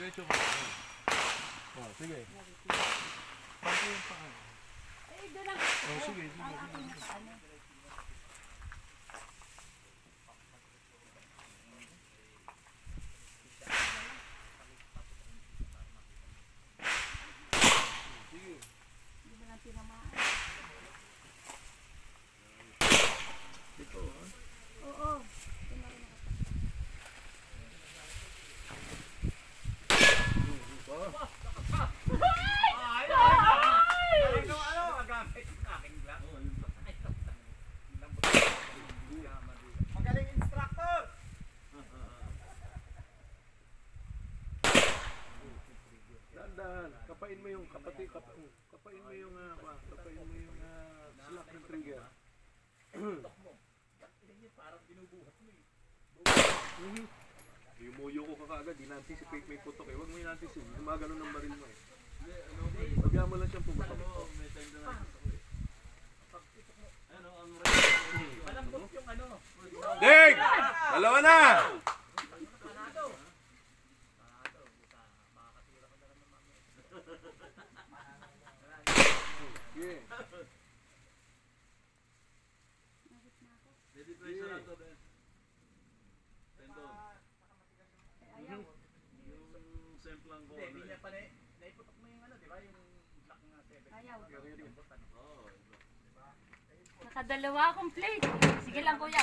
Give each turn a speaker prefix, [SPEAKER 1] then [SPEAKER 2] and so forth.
[SPEAKER 1] Diretso ka. Oh, sige. Pati yung paa.
[SPEAKER 2] Eh, doon lang.
[SPEAKER 1] Oh, sige.
[SPEAKER 2] Ang aking nakaano.
[SPEAKER 1] Sige.
[SPEAKER 2] Hindi mo lang tinamaan.
[SPEAKER 1] Ito, ha?
[SPEAKER 2] Oo.
[SPEAKER 3] Magaling instructor!
[SPEAKER 1] Dahan-dahan. Kapain mo yung kapain mo yung kapain mo yung slack ng trigger.
[SPEAKER 3] Parang binubuhat mo eh.
[SPEAKER 1] Yumuyo ko ka kaagad, in-anticipate may putok eh. Huwag mo in-anticipate, gumagano ng baril mo eh. Pagka mo lang siyang pumutok.
[SPEAKER 3] May time na nagputok eh. Ano, ang malambot yung ano.
[SPEAKER 1] Dig! Dalawa na! Sige.
[SPEAKER 3] Ready pressure lang to din. Tendo.
[SPEAKER 2] Ayaw.
[SPEAKER 3] Yung semplang ko. Hindi niya pa naiputok mo yung ano, di ba? Yung black nga 7.
[SPEAKER 2] Ayaw.
[SPEAKER 3] Oo.
[SPEAKER 2] Nakadalawa akong plate. Sige lang kuya.